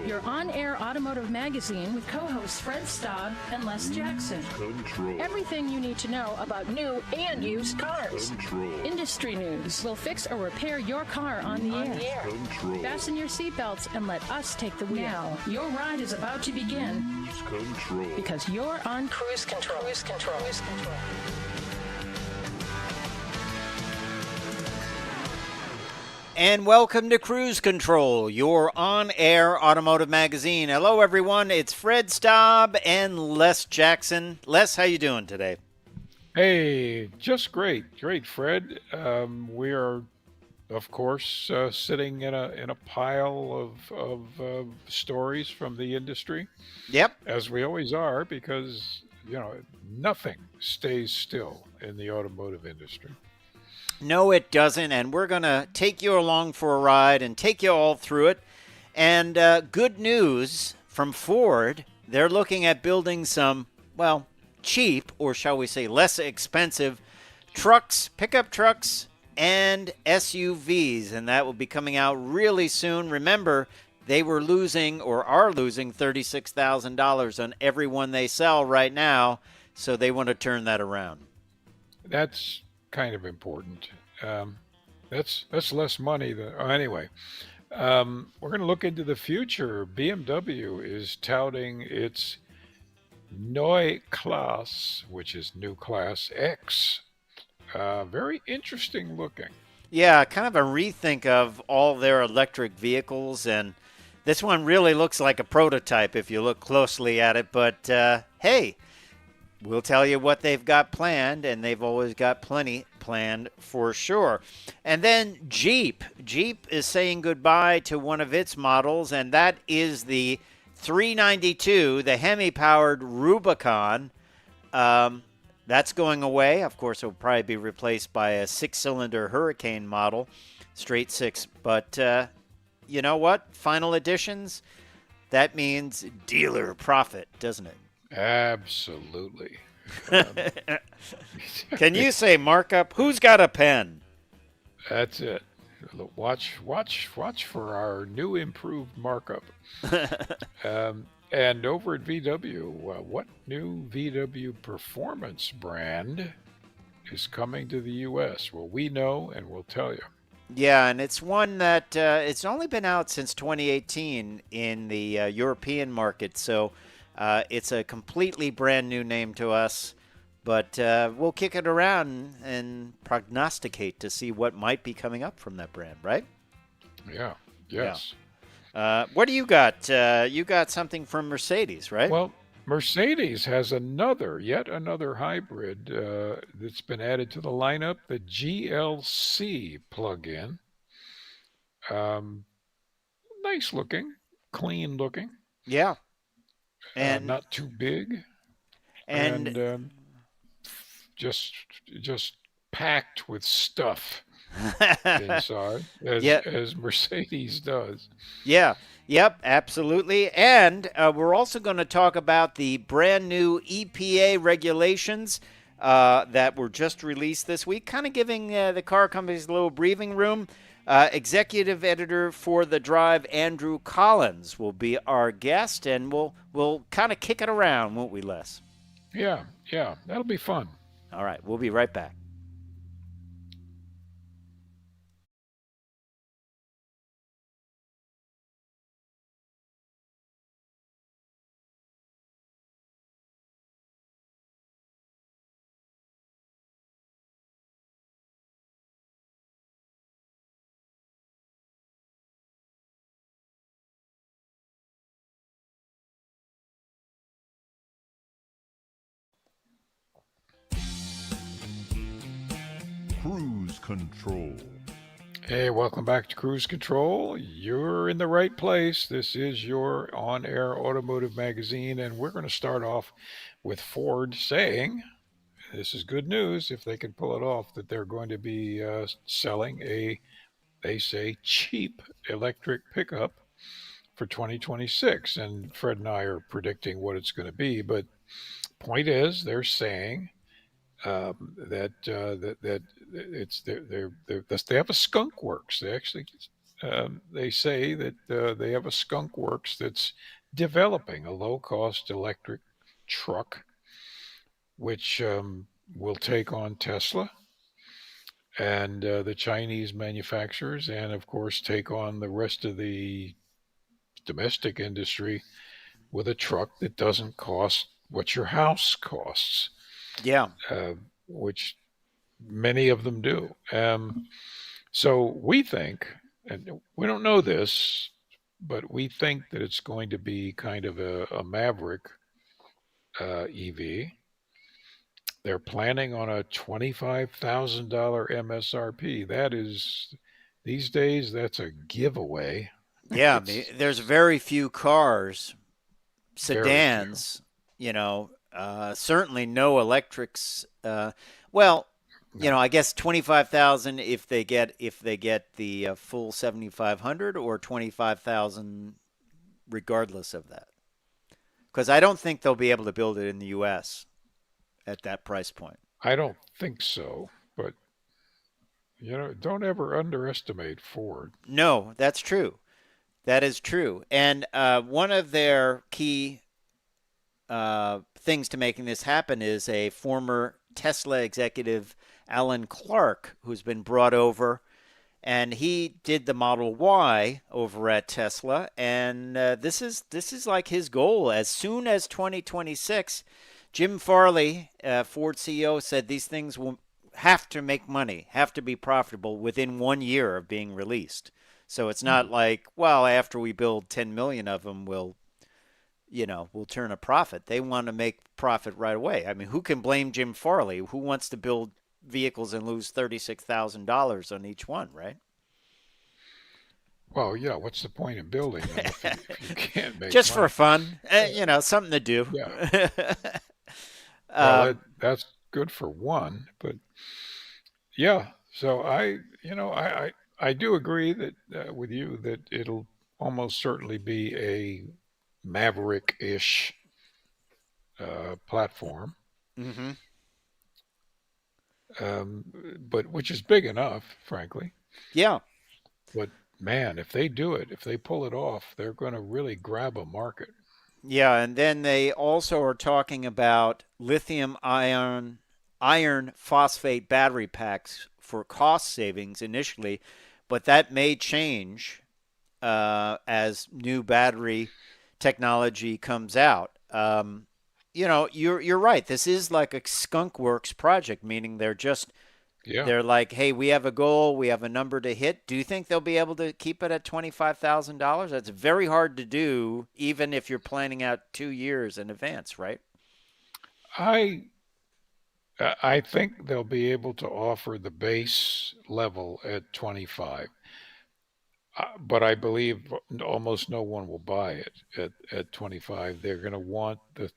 Your on-air automotive magazine with co-hosts Fred Staab and Les Jackson. Everything you need to know about new and used cars. Industry news. We'll fix or repair your car on the air. Fasten your seatbelts and let us take the wheel. Now, your ride is about to begin. Because you're on cruise control. Cruise control. Cruise control. And welcome to Cruise Control, your on-air automotive magazine. Hello, everyone. It's Fred Staab and Les Jackson. Les, how you doing today? Hey, just great, Fred. We are, of course, sitting in a pile of stories from the industry. Yep. As we always are, because nothing stays still in the automotive industry. No, it doesn't, and we're going to take you along for a ride and take you all through it. And good news from Ford, they're looking at building some, well, cheap, or shall we say less expensive, trucks, pickup trucks, and SUVs, and that will be coming out really soon. Remember, they were losing, or are losing, $36,000 on every one they sell right now, so they want to turn that around. That's kind of important. That's less money than anyway. We're going to look into the future. BMW is touting its Neue Klasse, which is New Class X. Very interesting looking. Yeah, kind of a rethink of all their electric vehicles, and this one really looks like a prototype if you look closely at it, but hey, we'll tell you what they've got planned, and they've always got plenty planned for sure. And then Jeep. Jeep is saying goodbye to one of its models, and that is the 392, the Hemi-powered Rubicon. That's going away. Of course, it will probably be replaced by a six-cylinder Hurricane model, straight six. But you know what? Final editions, that means dealer profit, doesn't it? Absolutely. Can you say markup? Who's got a pen? That's it. Watch for our new improved markup. And over at VW, what new VW performance brand is coming to the U.S.? Well, we know, and we'll tell you. Yeah, and it's one that it's only been out since 2018 in the European market, so it's a completely brand new name to us, but we'll kick it around and prognosticate to see what might be coming up from that brand, right? Yeah, yes. Yeah. What do you got? You got something from Mercedes, right? Well, Mercedes has yet another hybrid that's been added to the lineup, the GLC plug-in. Nice looking, clean looking. Yeah. And not too big, and just packed with stuff inside, as Mercedes does. Yeah, yep, absolutely. And we're also going to talk about the brand new EPA regulations that were just released this week, kind of giving the car companies a little breathing room. Executive editor for The Drive, Andrew Collins, will be our guest, and we'll kind of kick it around, won't we, Les? Yeah, that'll be fun. All right, we'll be right back. Cruise Control. Hey, welcome back to Cruise Control. You're in the right place. This is your on-air automotive magazine, and we're going to start off with Ford saying, this is good news if they can pull it off, that they're going to be selling they say, cheap electric pickup for 2026. And Fred and I are predicting what it's going to be, but point is, they're saying that it's they have a skunk works. They actually they say that they have a skunk works that's developing a low-cost electric truck, which will take on Tesla and the Chinese manufacturers, and of course take on the rest of the domestic industry with a truck that doesn't cost what your house costs, Yeah. uh, which many of them do. So we think, and we don't know this, but we think that it's going to be kind of a maverick EV. They're planning on a $25,000 MSRP. That is, these days, that's a giveaway. Yeah. It's There's very few cars, very few. sedans, certainly no electrics. Well, No, I guess 25,000 if they get the full 7,500, or 25,000 regardless of that. Because I don't think they'll be able to build it in the U.S. at that price point. I don't think so. But, don't ever underestimate Ford. No, that's true. That is true. And one of their key things to making this happen is a former Tesla executive, Alan Clark, who's been brought over, and he did the Model Y over at Tesla. And this is like his goal. As soon as 2026, Jim Farley, Ford CEO, said these things will have to make money, have to be profitable within 1 year of being released. So it's not like, well, after we build 10 million of them, we'll turn a profit. They want to make profit right away. I mean, who can blame Jim Farley? Who wants to build vehicles and lose $36,000 on each one, right? Well, yeah, what's the point in building them if you can't make Just for money? fun, something to do. Yeah. Well, that's good for one, but yeah. So I do agree that with you that it'll almost certainly be a maverick-ish platform, Mm-hmm. um, but which is big enough, frankly. Yeah. But man, if they do it, if they pull it off, they're going to really grab a market. Yeah, and then they also are talking about lithium iron phosphate battery packs for cost savings initially, but that may change as new battery technology comes out. You're right. This is like a skunk works project, meaning Yeah. they're like, hey, we have a goal, we have a number to hit. Do you think they'll be able to keep it at $25,000? That's very hard to do, even if you're planning out 2 years in advance, right? I I think they'll be able to offer the base level at 25. But I believe almost no one will buy it at 25. They're going to want the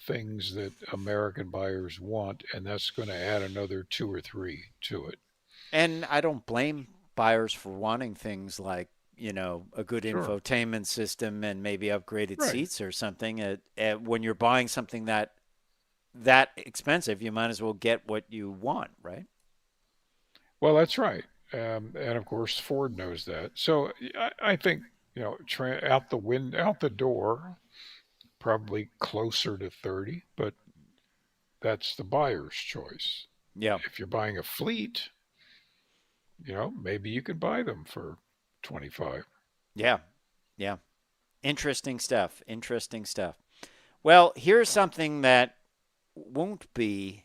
things that American buyers want, and that's going to add another two or three to it. And I don't blame buyers for wanting things like, a good Sure. infotainment system and maybe upgraded Right. seats or something. When you're buying something that expensive, you might as well get what you want, right? Well, that's right. And of course, Ford knows that. So I think, out the door, probably closer to 30, but that's the buyer's choice. Yeah. If you're buying a fleet, maybe you can buy them for 25. Yeah. Yeah. Interesting stuff. Interesting stuff. Well, here's something that won't be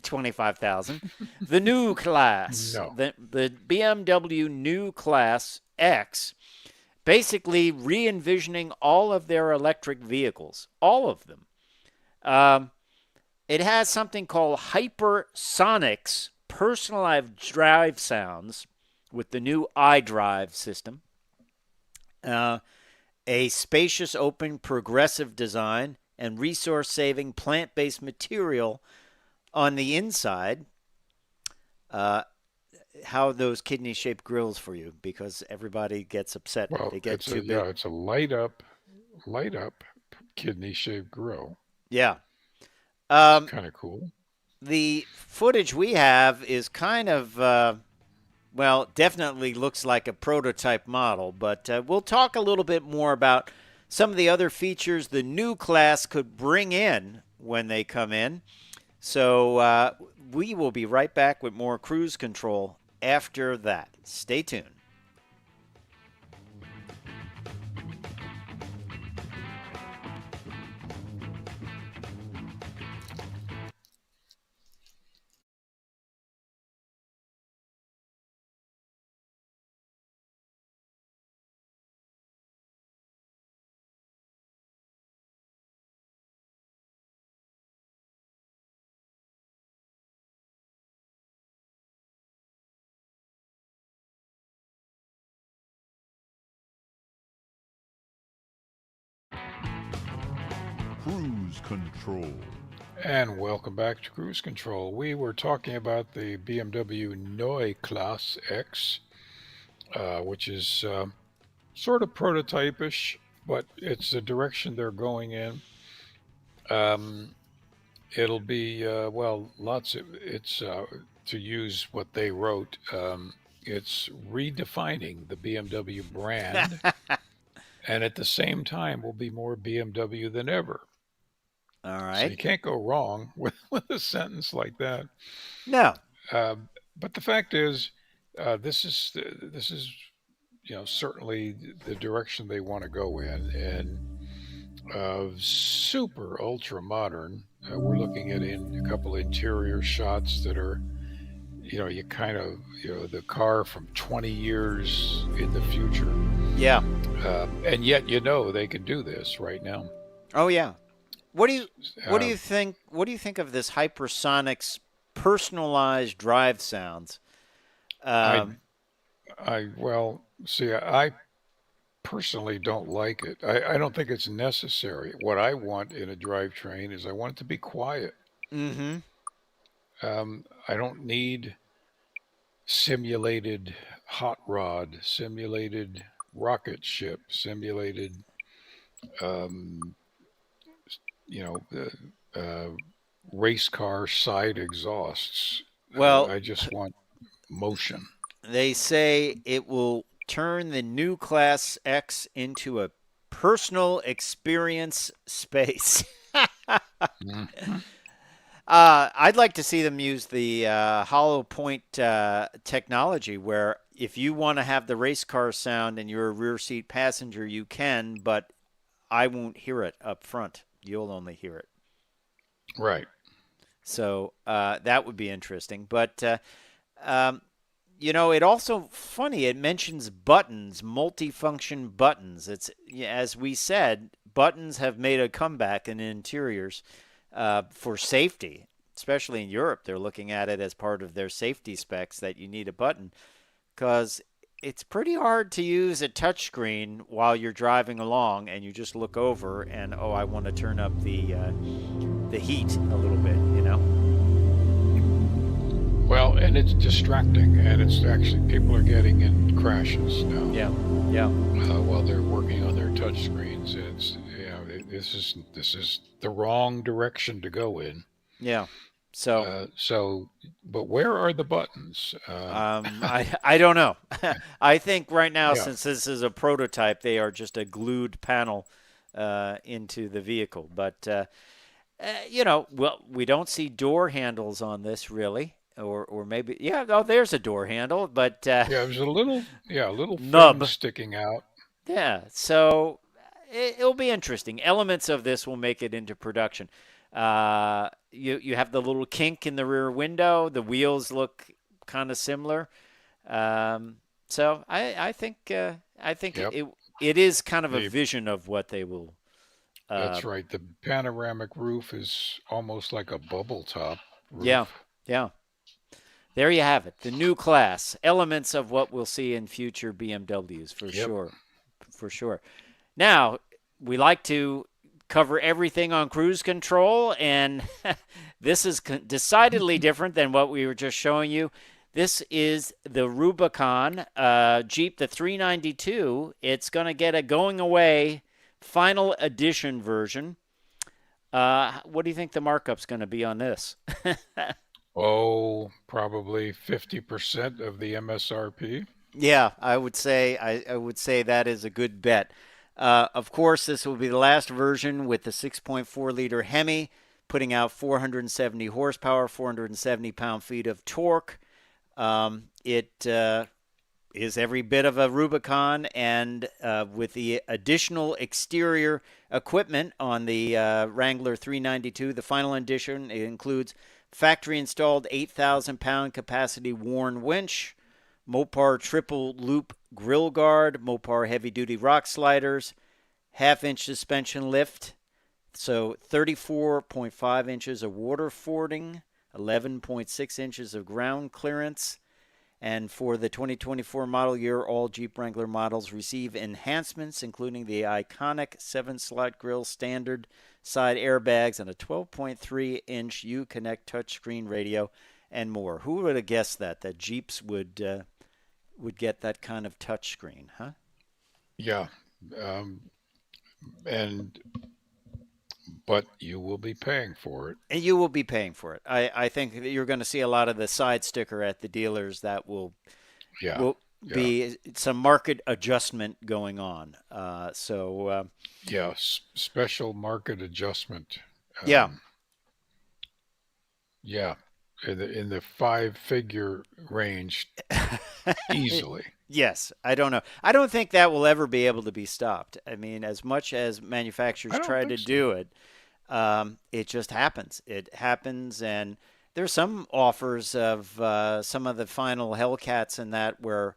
25,000. The new class, No. the BMW New Class X, basically re-envisioning all of their electric vehicles, all of them. It has something called Hypersonics personalized drive sounds with the new iDrive system. A spacious, open, progressive design and resource-saving plant-based material on the inside. How those kidney-shaped grills for you? Because everybody gets upset if Well, they get too big. it's a light up kidney-shaped grill. Yeah. It's kind of cool. The footage we have is kind of Well, definitely looks like a prototype model, but we'll talk a little bit more about some of the other features the new class could bring in when they come in. So we will be right back with more cruise control after that. Stay tuned. Cruise control. And welcome back to Cruise Control. We were talking about the BMW Neue Klasse X, which is sort of prototypish, but it's the direction they're going in. It'll be, it's to use what they wrote, it's redefining the BMW brand, and at the same time will be more BMW than ever. All So right. you can't go wrong with a sentence like that. No. But the fact is, this is certainly the direction they want to go in, and super ultra modern. We're looking at a couple interior shots that are, you kind of, the car from 20 years in the future. Yeah. And yet, they can do this right now. Oh yeah. What do you think? What do you think of this hypersonics personalized drive sounds? I personally don't like it. I don't think it's necessary. What I want in a drivetrain is I want it to be quiet. Mm-hmm. I don't need simulated hot rod, simulated rocket ship, simulated, race car side exhausts. Well, I just want motion. they say it will turn the new Class X into a personal experience space. Mhm. I'd like to see them use the hollow point technology where if you want to have the race car sound and you're a rear seat passenger, you can, but I won't hear it up front. You'll only hear it. Right. So that would be interesting. But, it also funny. It mentions buttons, multifunction buttons. It's, as we said, buttons have made a comeback in interiors for safety, especially in Europe. They're looking at it as part of their safety specs that you need a button because it's pretty hard to use a touchscreen while you're driving along and you just look over and, I want to turn up the heat a little bit, Well, and it's distracting, and it's actually people are getting in crashes now. Yeah. While they're working on their touch screens, it's this is the wrong direction to go in. Yeah. So, but where are the buttons? I don't know. I think right now, since this is a prototype, they are just a glued panel into the vehicle. But we don't see door handles on this really, or maybe there's a door handle, but there's a little nub fin sticking out. Yeah, so it'll be interesting. Elements of this will make it into production. You have the little kink in the rear window. The wheels look kind of similar. So I think it is kind of a vision of what they will. That's right. The panoramic roof is almost like a bubble top roof. Yeah. There you have it. The new class. Elements of what we'll see in future BMWs for sure. Now, we like to cover everything on cruise control, and this is decidedly different than what we were just showing you. This is the Rubicon Jeep, the 392. It's going to get a going away final edition version. What do you think the markup's going to be on this? Oh, probably 50% of the MSRP. Yeah, I would say that is a good bet. Of course, this will be the last version with the 6.4 liter Hemi, putting out 470 horsepower, 470 pound-feet of torque. It is every bit of a Rubicon, and with the additional exterior equipment on the Wrangler 392, the final edition, it includes factory-installed 8,000-pound capacity Warn winch, Mopar triple loop grill guard, Mopar heavy-duty rock sliders, half-inch suspension lift, so 34.5 inches of water fording, 11.6 inches of ground clearance. And for the 2024 model year, all Jeep Wrangler models receive enhancements, including the iconic 7-slot grille, standard side airbags, and a 12.3-inch Uconnect touchscreen radio, and more. Who would have guessed that Jeeps would get that kind of touchscreen, huh? Yeah. But you will be paying for it. And you will be paying for it. I think that you're going to see a lot of the side sticker at the dealers that will be some market adjustment going on. Special market adjustment. Yeah. Yeah, in the 5-figure range, easily. Yes, I don't know. I don't think that will ever be able to be stopped. I mean, as much as manufacturers try to do it, it just happens. It happens, and there's some offers of some of the final Hellcats and that where,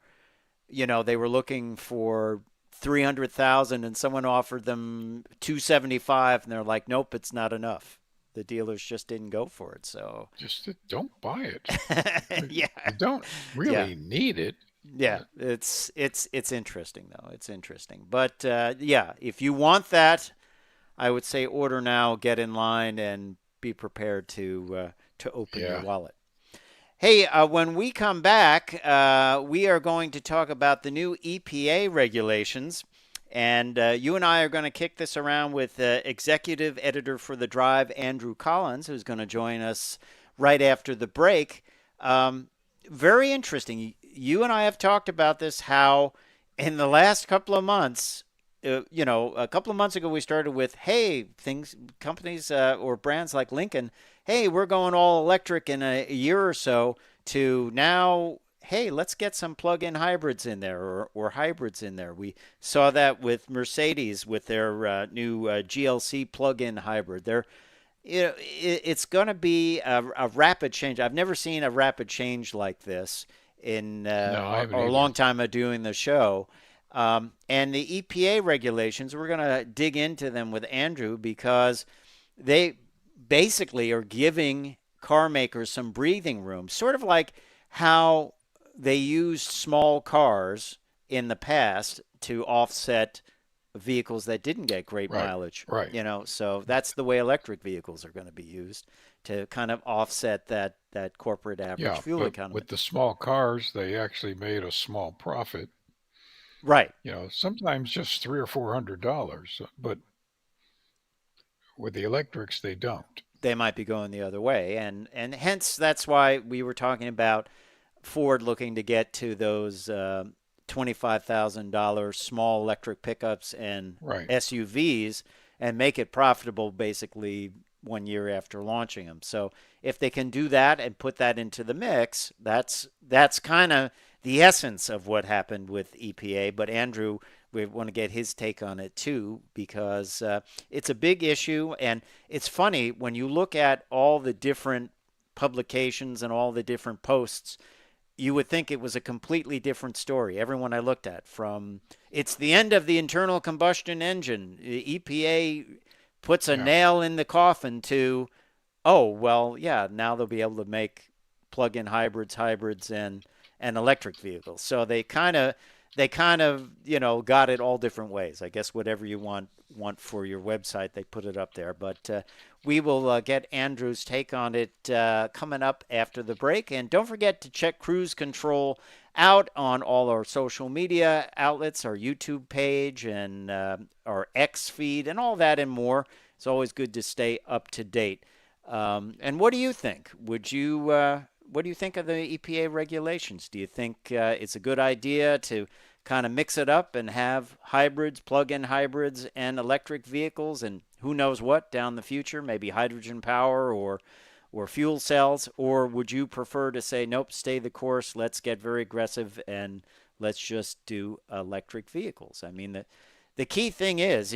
they were looking for 300,000 and someone offered them 275, and they're like, nope, it's not enough. The dealers just didn't go for it. So just don't buy it. Yeah, you don't really need it. Yeah, it's interesting though. It's interesting, but if you want that, I would say order now, get in line, and be prepared to open your wallet. Hey, when we come back, we are going to talk about the new EPA regulations, and you and I are going to kick this around with executive editor for The Drive, Andrew Collins, who's going to join us right after the break. Very interesting. You and I have talked about this, how in the last couple of months, a couple of months ago we started with, hey, companies or brands like Lincoln, hey, we're going all electric in a year or so, to now, hey, let's get some plug-in hybrids in there or hybrids in there. We saw that with Mercedes with their new GLC plug-in hybrid. It's going to be a rapid change. I've never seen a rapid change like this in a long time of doing the show. And the EPA regulations, we're going to dig into them with Andrew, because they basically are giving car makers some breathing room, sort of like how they used small cars in the past to offset vehicles that didn't get great mileage. Right. So that's the way electric vehicles are going to be used, to kind of offset that corporate average fuel economy. With the small cars, they actually made a small profit. Right. Sometimes just $300 or $400, but with the electrics, they don't. They might be going the other way, and hence that's why we were talking about Ford looking to get to those $25,000 small electric pickups and SUVs and make it profitable basically 1 year after launching them. So if they can do that and put that into the mix, that's kind of the essence of what happened with EPA. But Andrew, we want to get his take on it too, because it's a big issue. And it's funny, when you look at all the different publications and all the different posts, you would think it was a completely different story. Everyone I looked at, from it's the end of the internal combustion engine, EPA puts a nail in the coffin, to, oh, well, yeah, now they'll be able to make plug-in hybrids, and electric vehicles. So they kind of got it all different ways. I guess whatever you want for your website, they put it up there. But we will get Andrew's take on it coming up after the break. And don't forget to check Cruise Control out on all our social media outlets, our YouTube page and our X feed and all that and more. It's always good to stay up to date. And what do you think? What do you think of the EPA regulations? Do you think it's a good idea to kind of mix it up and have hybrids, plug-in hybrids, and electric vehicles, and who knows what down the future, maybe hydrogen power or fuel cells? Or would you prefer to say, nope, stay the course, let's get very aggressive, and let's just do electric vehicles? I mean, the key thing is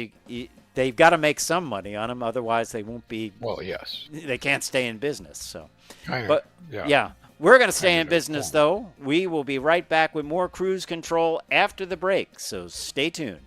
they've got to make some money on them, otherwise they won't be. Well, yes. They can't stay in business. So, But yeah, we're going to stay in business though. We will be right back with more Cruise Control after the break. So stay tuned.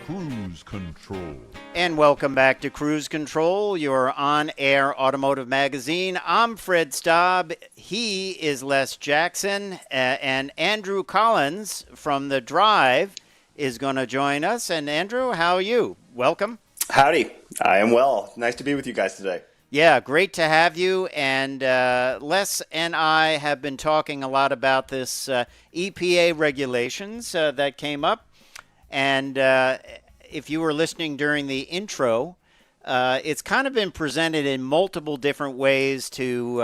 Cruise Control. And welcome back to Cruise Control, your on-air automotive magazine. I'm Fred Staab. He is Les Jackson. And Andrew Collins from The Drive is going to join us. And Andrew, how are you? Welcome. Howdy. I am well. Nice to be with you guys today. Yeah, great to have you. And Les and I have been talking a lot about this EPA regulations that came up. And if you were listening during the intro, it's kind of been presented in multiple different ways to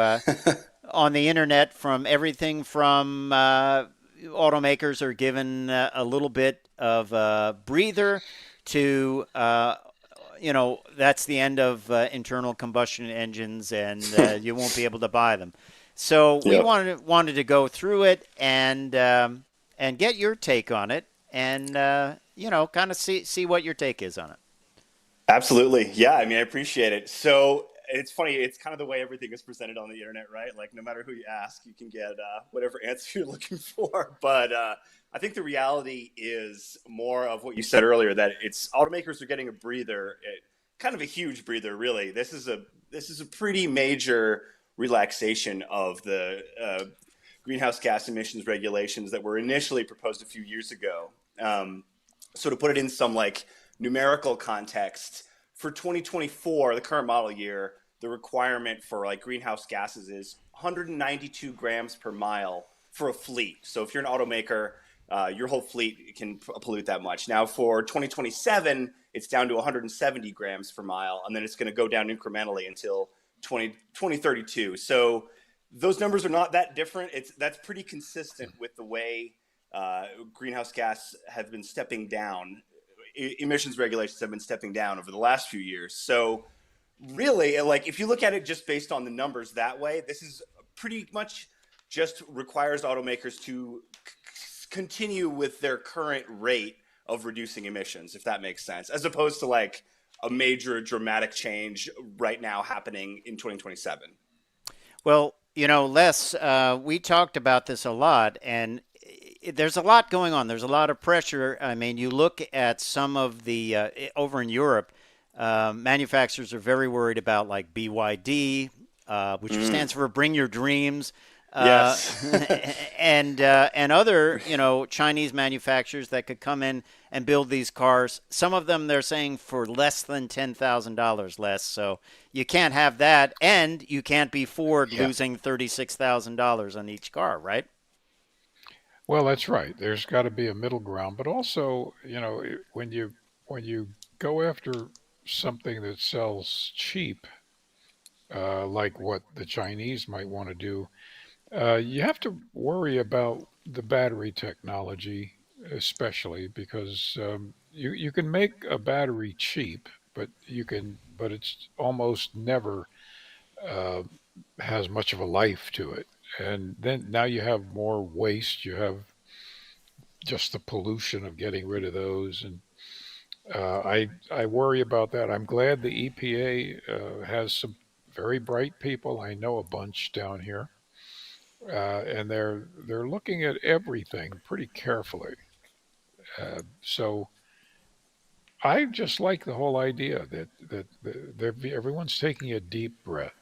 on the internet, from everything from automakers are given a little bit of a breather to, that's the end of internal combustion engines, and you won't be able to buy them. So we wanted to go through it and get your take on it. And, kind of see what your take is on it. Absolutely. Yeah, I mean, I appreciate it. So it's funny. It's kind of the way everything is presented on the internet, right? Like, no matter who you ask, you can get whatever answer you're looking for. But I think the reality is more of what you said earlier, that it's automakers are getting a breather, kind of a huge breather, really. This is a pretty major relaxation of the greenhouse gas emissions regulations that were initially proposed a few years ago. So to put it in some numerical context, for 2024, the current model year, the requirement for greenhouse gases is 192 grams per mile for a fleet. So if you're an automaker, your whole fleet can pollute that much. Now for 2027, it's down to 170 grams per mile, and then it's going to go down incrementally until 2032. So those numbers are not that different. That's pretty consistent with the way greenhouse gas have been stepping down. Emissions regulations have been stepping down over the last few years. So really, if you look at it just based on the numbers that way, this is pretty much just requires automakers to continue with their current rate of reducing emissions, if that makes sense, as opposed to a major dramatic change right now happening in 2027. Well, Les, we talked about this a lot, and there's a lot going on. There's a lot of pressure. I mean, you look at some of the over in Europe, manufacturers are very worried about BYD, which stands for Bring Your Dreams. Yes. and other, Chinese manufacturers that could come in and build these cars. Some of them they're saying for less than $10,000 less. So you can't have that, and you can't be Ford losing $36,000 on each car, right? Well, that's right. There's got to be a middle ground, but also, when you go after something that sells cheap, like what the Chinese might want to do, you have to worry about the battery technology, especially because you can make a battery cheap, but it's almost never has much of a life to it. And then now you have more waste. You have just the pollution of getting rid of those, and I worry about that. I'm glad the EPA has some very bright people. I know a bunch down here, and they're looking at everything pretty carefully. So I just like the whole idea that everyone's taking a deep breath.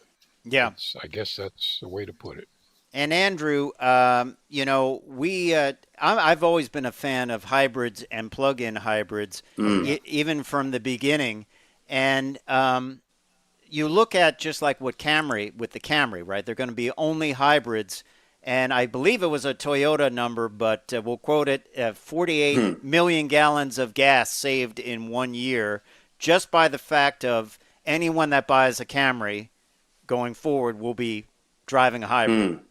Yeah. I guess that's the way to put it. And Andrew, I've always been a fan of hybrids and plug-in hybrids, even from the beginning. And you look at just like with the Camry, right? They're going to be only hybrids. And I believe it was a Toyota number, but we'll quote it, 48 million gallons of gas saved in 1 year just by the fact of anyone that buys a Camry going forward will be driving a hybrid.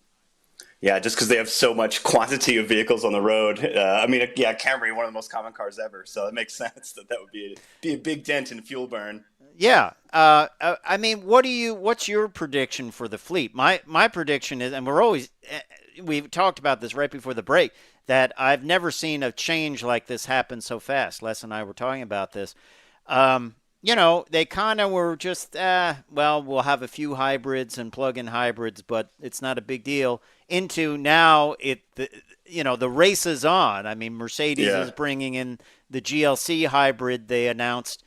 Yeah, just because they have so much quantity of vehicles on the road. Camry, one of the most common cars ever. So it makes sense that would be a big dent in fuel burn. Yeah. What's your prediction for the fleet? My prediction is, and we've talked about this right before the break, that I've never seen a change like this happen so fast. Les and I were talking about this. They kind of were just, we'll have a few hybrids and plug-in hybrids, but it's not a big deal. Into now, the race is on. I mean, Mercedes is bringing in the GLC hybrid they announced,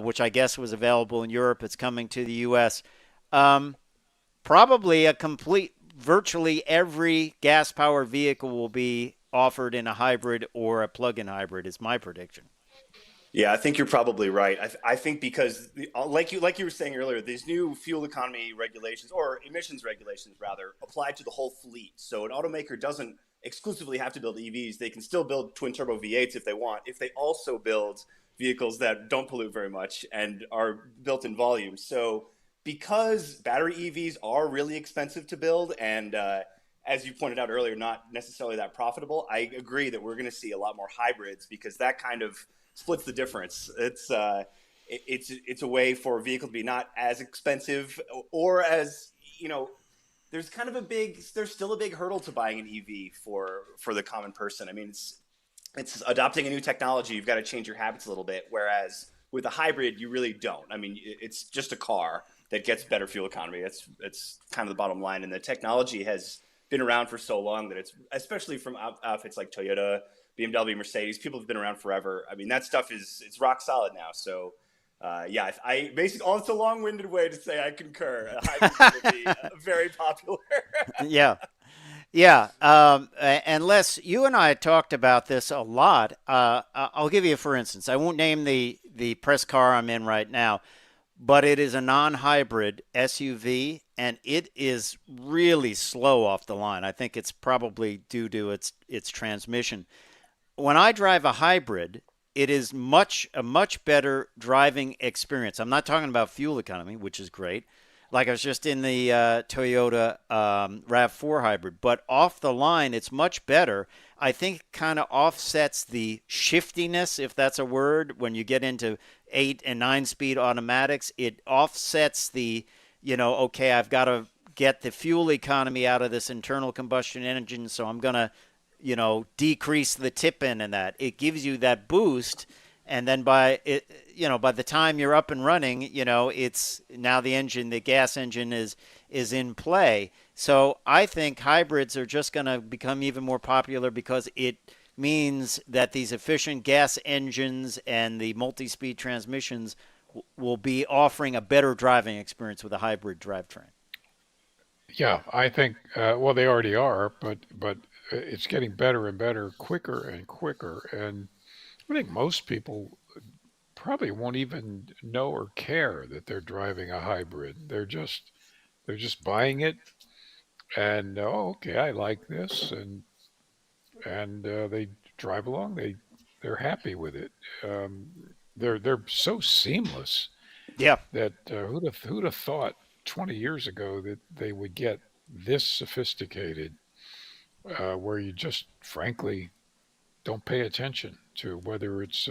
which I guess was available in Europe. It's coming to the U.S. Probably virtually every gas-powered vehicle will be offered in a hybrid or a plug-in hybrid is my prediction. Yeah, I think you're probably right. I think because, like you were saying earlier, these new fuel economy regulations, or emissions regulations rather, apply to the whole fleet. So an automaker doesn't exclusively have to build EVs. They can still build twin-turbo V8s if they want, if they also build vehicles that don't pollute very much and are built in volume. So because battery EVs are really expensive to build and, as you pointed out earlier, not necessarily that profitable, I agree that we're going to see a lot more hybrids because that kind of splits the difference. It's a way for a vehicle to be not as expensive or as, there's still a big hurdle to buying an EV for the common person. I mean, it's adopting a new technology. You've got to change your habits a little bit. Whereas with a hybrid, you really don't. I mean, it's just a car that gets better fuel economy. It's kind of the bottom line. And the technology has been around for so long that it's, especially from outfits like Toyota, BMW, Mercedes, people have been around forever. I mean, that stuff it's rock solid now. So, I basically, it's a long-winded way to say I concur. Hybrid's going to be very popular. Yeah. And Les, you and I talked about this a lot. I'll give you, for instance, I won't name the press car I'm in right now, but it is a non-hybrid SUV, and it is really slow off the line. I think it's probably due to its transmission. When I drive a hybrid, it is a much better driving experience. I'm not talking about fuel economy, which is great. Like I was just in the Toyota RAV4 hybrid, but off the line, it's much better. I think it kind of offsets the shiftiness, if that's a word, when you get into 8 and 9-speed automatics. It offsets the, I've got to get the fuel economy out of this internal combustion engine, so I'm going to decrease the tip in and that. It gives you that boost, and then by the time you're up and running, it's now the gas engine is in play. So I think hybrids are just going to become even more popular because it means that these efficient gas engines and the multi-speed transmissions will be offering a better driving experience with a hybrid drivetrain. Yeah, I think, they already are, but it's getting better and better, quicker and quicker. And I think most people probably won't even know or care that they're driving a hybrid. They're just buying it, and okay, I like this, and they drive along. They're happy with it. They're so seamless. Yeah. That who'd have thought 20 years ago that they would get this sophisticated, where you just frankly don't pay attention to whether it's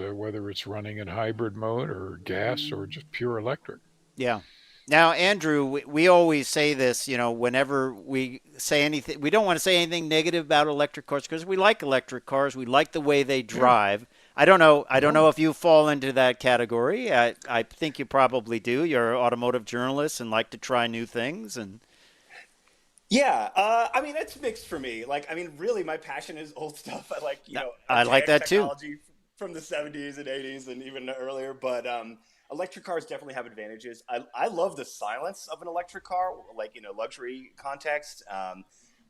running in hybrid mode or gas or just pure electric. Yeah. Now, Andrew, we always say this, whenever we say anything, we don't want to say anything negative about electric cars because we like electric cars. We like the way they drive. Yeah. I don't know if you fall into that category. I think you probably do. You're an automotive journalist and like to try new things. And yeah, it's mixed for me. Really, my passion is old stuff. I like, I like that too. from the 70s and 80s and even earlier. But electric cars definitely have advantages. I love the silence of an electric car, like in a luxury context.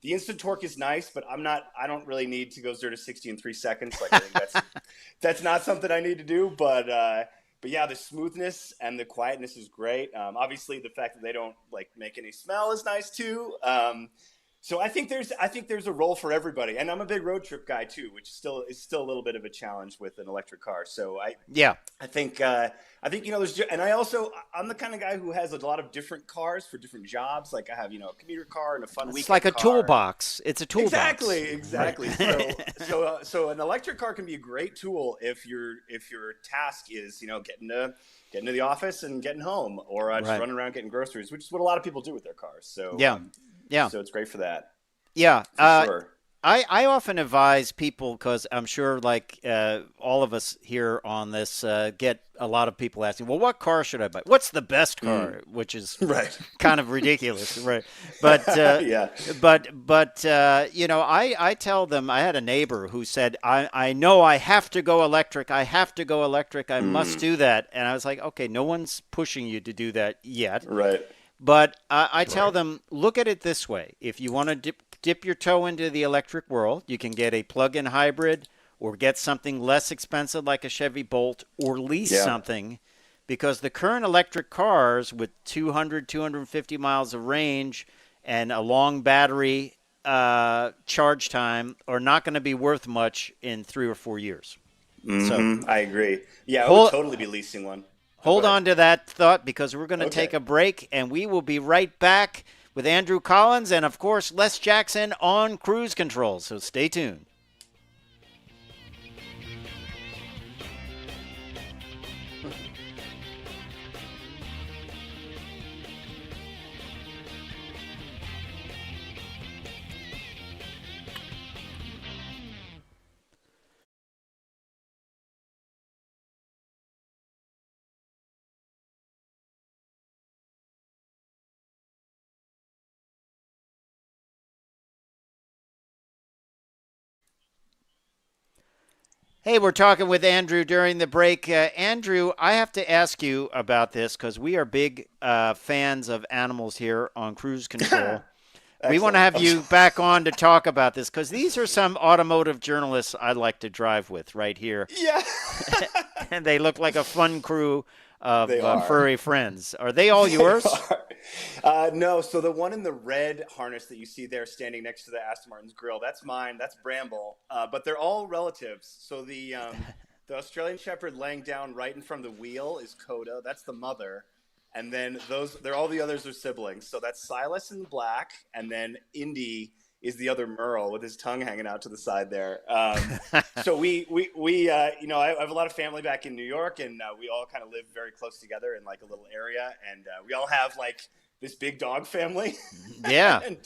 The instant torque is nice, but I don't really need to go 0 to 60 in 3 seconds. Like I think that's not something I need to do. But yeah, the smoothness and the quietness is great. Obviously, the fact that they don't like make any smell is nice too. So I think there's a role for everybody, and I'm a big road trip guy too, which is still a little bit of a challenge with an electric car. So I think and I'm the kind of guy who has a lot of different cars for different jobs. Like I have a commuter car and a fun weekend It's like a car. toolbox. It's a toolbox. Exactly. Right. So an electric car can be a great tool if your task is getting to the office and getting home, or just running around getting groceries, which is what a lot of people do with their cars. So yeah. So it's great for that. Yeah. For sure. I often advise people, because I'm sure like all of us here on this get a lot of people asking, well, what car should I buy? What's the best car? Which is kind of ridiculous. Right. But I tell them, I had a neighbor who said, I know I have to go electric. I must do that. And I was like, okay, no one's pushing you to do that yet. Right. But I tell them, look at it this way. If you want to dip your toe into the electric world, you can get a plug-in hybrid or get something less expensive like a Chevy Bolt, or lease something, because the current electric cars with 250 miles of range and a long battery charge time are not going to be worth much in 3 or 4 years. So I agree. Yeah, I would totally be leasing one. Hold on to that thought, because we're going to take a break, and we will be right back with Andrew Collins and, of course, Les Jackson on Cruise Control. So stay tuned. Hey, we're talking with Andrew during the break. Andrew, I have to ask you about this, because we are big fans of animals here on Cruise Control. We want to have you back on to talk about this, because these are some automotive journalists I like to drive with right here. Yeah. And they look like a fun crew of furry friends. Are they all yours? No. So the one in the red harness that you see there standing next to the Aston Martin's grill, that's mine. That's Bramble. But they're all relatives. So the Australian Shepherd laying down right in front of the wheel is Coda. That's the mother. And then all the others are siblings. So that's Silas in black. And then Indy is the other Merle with his tongue hanging out to the side there. So we I have a lot of family back in New York, and we all kind of live very close together in like a little area, and we all have like this big dog family. Yeah. And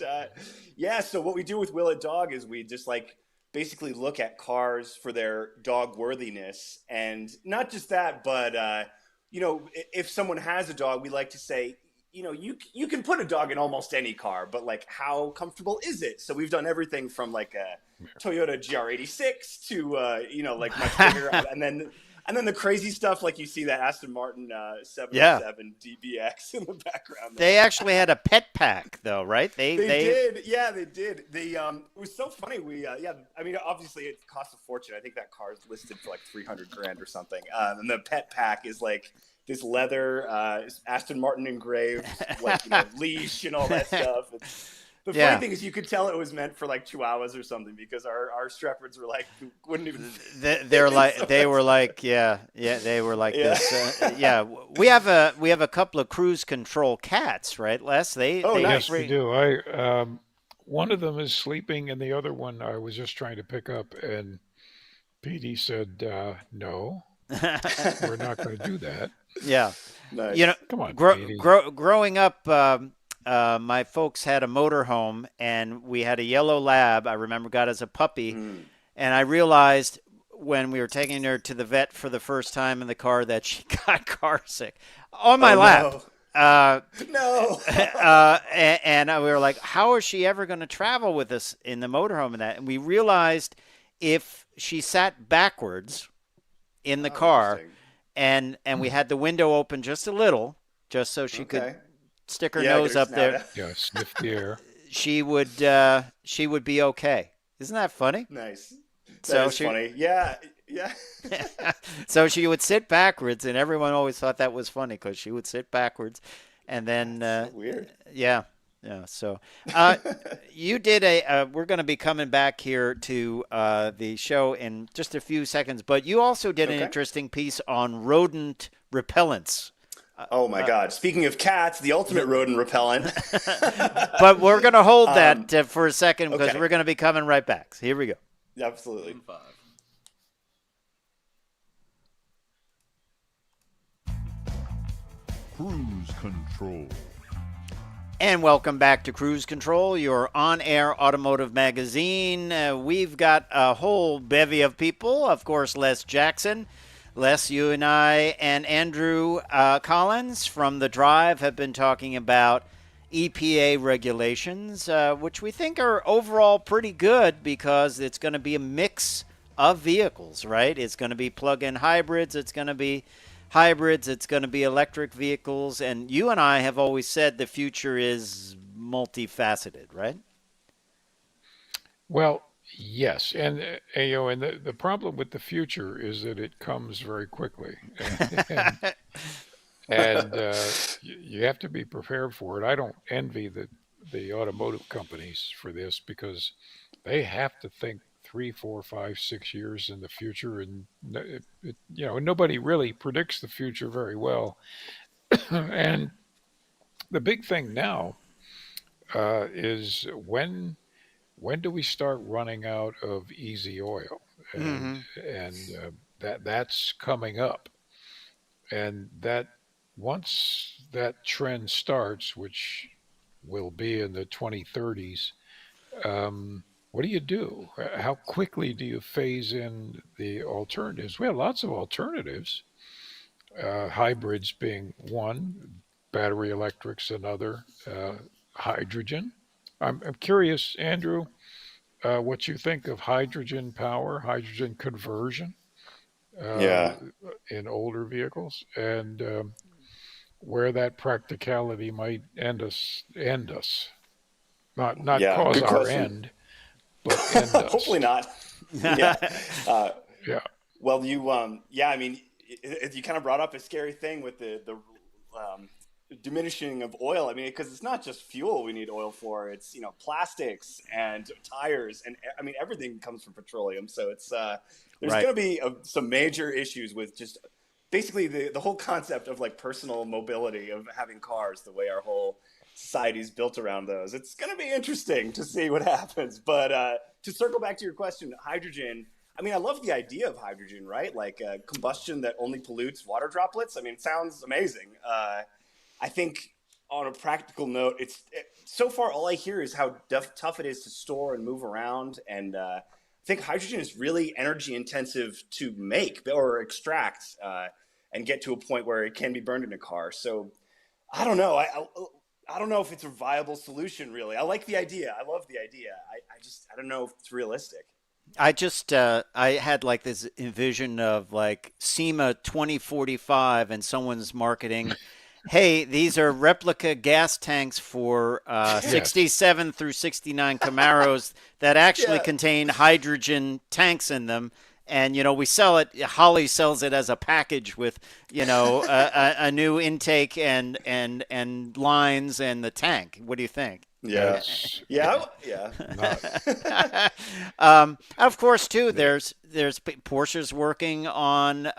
so what we do with Will It Dog is we just like basically look at cars for their dog worthiness, and not just that, but if someone has a dog, we like to say, you can put a dog in almost any car, but like how comfortable is it? So we've done everything from like a Toyota GR86 to like much bigger, and then the crazy stuff like you see that Aston Martin 707 DBX in the background. They actually had a pet pack though, right? They did. Yeah, they did. It was so funny. I mean, obviously it costs a fortune. I think that car is listed for like $300,000 or something. And the pet pack is like this leather Aston Martin engraved like leash and all that stuff. The funny thing is you could tell it was meant for like Chihuahuas or something, because our Shepherds were like, wouldn't even. They were like this. We have a couple of Cruise Control cats, right, Les? Yes, we do. One of them is sleeping, and the other one I was just trying to pick up, and Petey said, no, we're not going to do that. Yeah. Nice. Come on, growing up, my folks had a motorhome, and we had a yellow lab. I remember got as a puppy, and I realized when we were taking her to the vet for the first time in the car that she got car sick on my lap. No. And we were like, how is she ever going to travel with us in the motorhome and that? And we realized if she sat backwards, in the Oh, car, interesting. and we had the window open just a little, just so she could Okay. stick her Yeah, get nose her up snout there. out. Yeah, sniff the air. She would be okay. Isn't that funny? Nice. That So is she funny. Yeah. Yeah. so she would sit backwards, and everyone always thought that was funny because she would sit backwards, and then That's so weird. yeah. So you did we're going to be coming back here to the show in just a few seconds, but you also did an Okay. interesting piece on rodent repellents. Oh my God. Speaking of cats, the ultimate rodent repellent. But we're going to hold that for a second because okay. we're going to be coming right back. So here we go. Absolutely. Cruise control. And welcome back to Cruise Control, your on-air automotive magazine. We've got a whole bevy of people. Of course, Les Jackson. Les, you and I and Andrew Collins from The Drive have been talking about EPA regulations, which we think are overall pretty good because it's going to be a mix of vehicles, right? It's going to be plug-in hybrids. It's going to be hybrids. It's going to be electric vehicles. And you and I have always said the future is multifaceted, right? Well, yes, and and the problem with the future is that it comes very quickly, and you have to be prepared for it. I don't envy the automotive companies for this because they have to think 3, 4, 5, 6 years in the future, and nobody really predicts the future very well. And the big thing now is when do we start running out of easy oil? And that's coming up. And that once that trend starts, which will be in the 2030s, what do you do? How quickly do you phase in the alternatives? We have lots of alternatives, hybrids being one, battery electrics another, hydrogen. I'm curious, Andrew, what you think of hydrogen power, hydrogen conversion uh, Yeah. in older vehicles, and where that practicality might end us. Not Yeah. cause Good our question. end, but end us. Hopefully not. Yeah. Uh, Yeah. well, yeah, I mean, you kind of brought up a scary thing with the diminishing of oil. I mean, because it's not just fuel we need oil for. It's, plastics and tires. And I mean, everything comes from petroleum. So there's Right. going to be some major issues with just basically the whole concept of like personal mobility, of having cars, the way our whole society is built around those. It's going to be interesting to see what happens. But to circle back to your question, hydrogen, I mean, I love the idea of hydrogen, right? Like combustion that only pollutes water droplets. I mean, it sounds amazing. I think on a practical note, so far all I hear is how tough it is to store and move around. And I think hydrogen is really energy intensive to make or extract and get to a point where it can be burned in a car. So I don't know. I don't know if it's a viable solution, really. I like the idea. I love the idea. I don't know if it's realistic. I had like this vision of like SEMA 2045 and someone's marketing, hey, these are replica gas tanks for Yes. 67 through 69 Camaros that actually Yeah. contain hydrogen tanks in them. And, we sell it. Holly sells it as a package with, a new intake and lines and the tank. What do you think? Yeah. That's Yeah. Yeah. not. Of course, too, there's Porsche's working on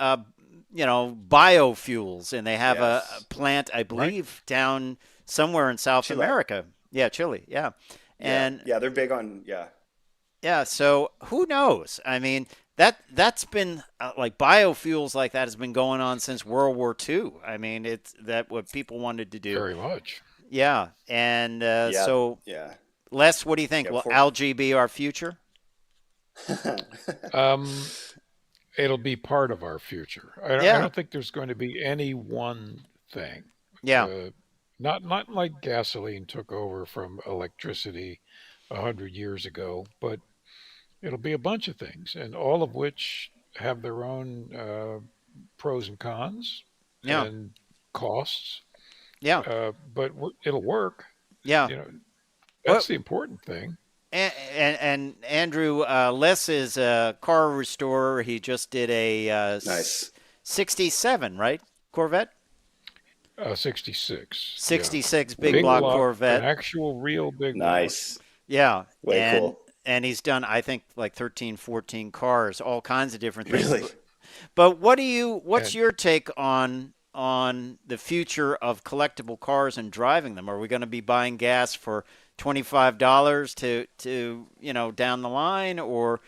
biofuels, and they have a Yes. plant, I believe, down somewhere in South Chile. America. Yeah, Chile. Yeah, and Yeah, they're big on, yeah. yeah. So who knows? I mean, that's been like biofuels like that has been going on since World War II. I mean, it's that what people wanted to do. Very much. Yeah, and Yeah. so Yeah. Les, what do you think? Yeah, Will before- algae be our future? Um, it'll be part of our future. I Yeah. don't think there's going to be any one thing. Yeah. Not like gasoline took over from electricity 100 years ago, but it'll be a bunch of things, and all of which have their own pros and cons Yeah. and costs, Yeah. but it'll work. Yeah. You know, Well, that's the important thing. and Andrew, Les is a car restorer. He just did a Nice. 67, right? Corvette? 66. 66 Yeah. big block An Corvette. actual real big block. Nice. Yeah. Way cool. And he's done, I think, like 13, 14 cars, all kinds of different things. Really? But what's your take on the future of collectible cars and driving them? Are we going to be buying gas for $25 to down the line, or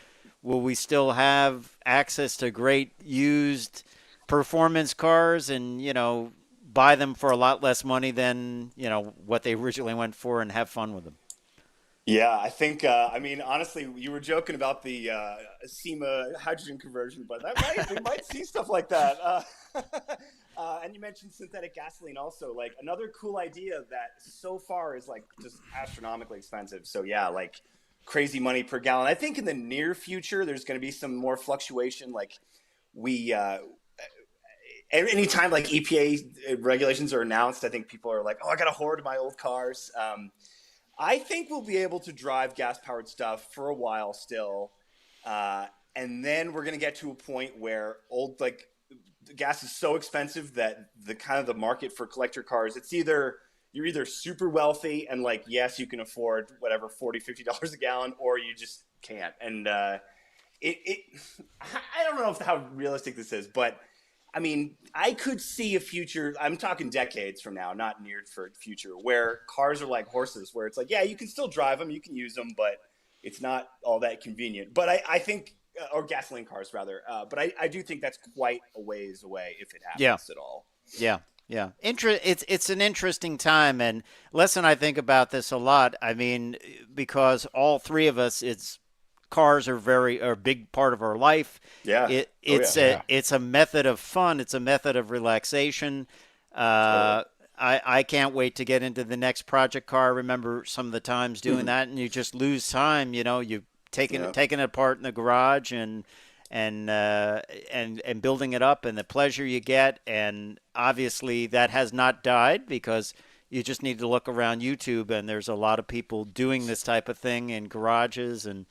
will we still have access to great used performance cars and buy them for a lot less money than what they originally went for and have fun with them? Yeah, I think, I mean, honestly, you were joking about the SEMA hydrogen conversion, but we might see stuff like that. And you mentioned synthetic gasoline also, like another cool idea that so far is like just astronomically expensive. So yeah, like crazy money per gallon. I think in the near future, there's going to be some more fluctuation. Like anytime like EPA regulations are announced, I think people are like, oh, I got to hoard my old cars. I think we'll be able to drive gas-powered stuff for a while still, and then we're going to get to a point where gas is so expensive that the market for collector cars, you're either super wealthy and like yes you can afford whatever $40-$50 a gallon, or you just can't. And I don't know how realistic this is, but I mean, I could see a future, I'm talking decades from now, not near future, where cars are like horses, where it's like, yeah, you can still drive them, you can use them, but it's not all that convenient. But I think, or gasoline cars rather, but I do think that's quite a ways away if it happens at all. Yeah. Yeah. It's an interesting time. And Les and I think about this a lot. I mean, because all three of us, cars are a big part of our life. Yeah. It's a method of fun. It's a method of relaxation. Totally. I can't wait to get into the next project car. I remember some of the times doing that, and you just lose time. You've taking it apart in the garage and building it up, and the pleasure you get. And obviously that has not died, because you just need to look around YouTube, and there's a lot of people doing this type of thing in garages, and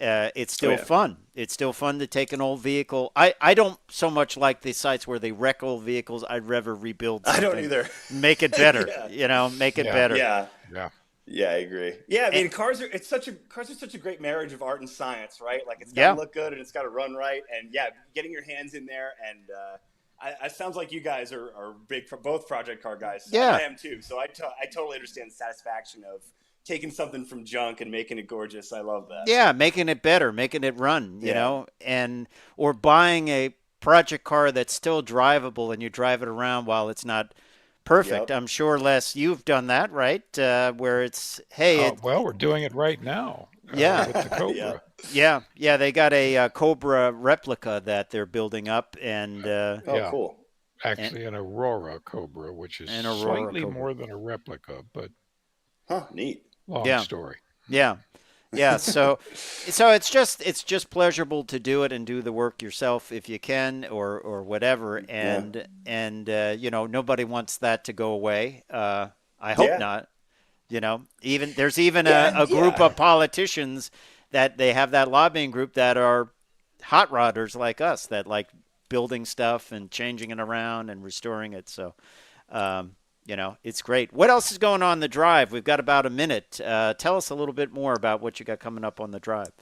it's still fun. It's still fun to take an old vehicle. I don't so much like the sites where they wreck old vehicles. I'd rather rebuild something. I don't either. Make it better. Make it better. Yeah, I agree. Yeah, I mean, cars are such a great marriage of art and science, right? Like it's got to look good and it's got to run right, and getting your hands in there. And it sounds like you guys are big for both project car guys. Yeah, I am too. So I totally understand the satisfaction of taking something from junk and making it gorgeous. I love that. Yeah, making it better, making it run, or buying a project car that's still drivable and you drive it around while it's not perfect. I'm sure, Les, you've done that, right? Where it's, well, we're doing it right now. With the Cobra. Yeah, they got a Cobra replica that they're building up, and cool. Actually, an Aurora Cobra, which is slightly more than a replica, but neat. Long story. Yeah. So it's just pleasurable to do it and do the work yourself if you can, or whatever. And nobody wants that to go away. I hope not. There's even a group of politicians that they have, that lobbying group, that are hot rodders like us, that like building stuff and changing it around and restoring it. So. It's great. What else is going on the drive? We've got about a minute. Tell us a little bit more about what you got coming up on the drive.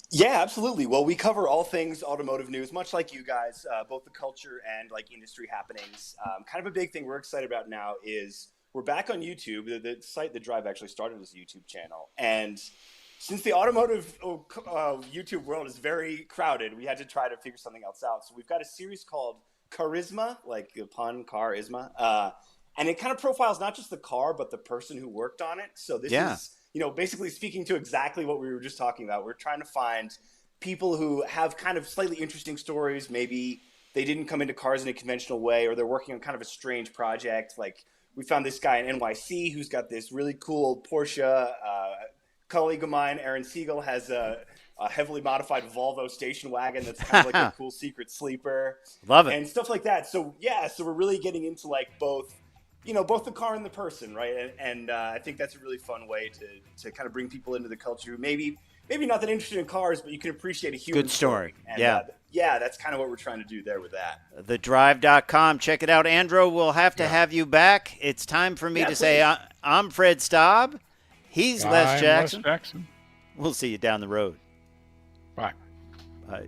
Yeah, absolutely. Well, we cover all things automotive news, much like you guys, both the culture and like industry happenings. Kind of a big thing we're excited about now is we're back on YouTube. The site The Drive actually started as a YouTube channel. And since the automotive YouTube world is very crowded, we had to try to figure something else out. So we've got a series called Charisma, like the pun, Car-isma. And it kind of profiles not just the car, but the person who worked on it. So this is, basically speaking to exactly what we were just talking about. We're trying to find people who have kind of slightly interesting stories. Maybe they didn't come into cars in a conventional way, or they're working on kind of a strange project. Like we found this guy in NYC who's got this really cool Porsche. Colleague of mine, Aaron Siegel, has a a heavily modified Volvo station wagon that's kind of like a cool secret sleeper. Love it. And stuff like that. So yeah, so we're really getting into like both the car and the person, right? And I think that's a really fun way to kind of bring people into the culture who maybe not that interested in cars, but you can appreciate a human Good story. And, yeah. That's kind of what we're trying to do there with that. TheDrive.com. Check it out. Andrew, we'll have to have you back. It's time for me to say I'm Fred Staab. He's Les Jackson. Les Jackson. We'll see you down the road. Bye. Bye.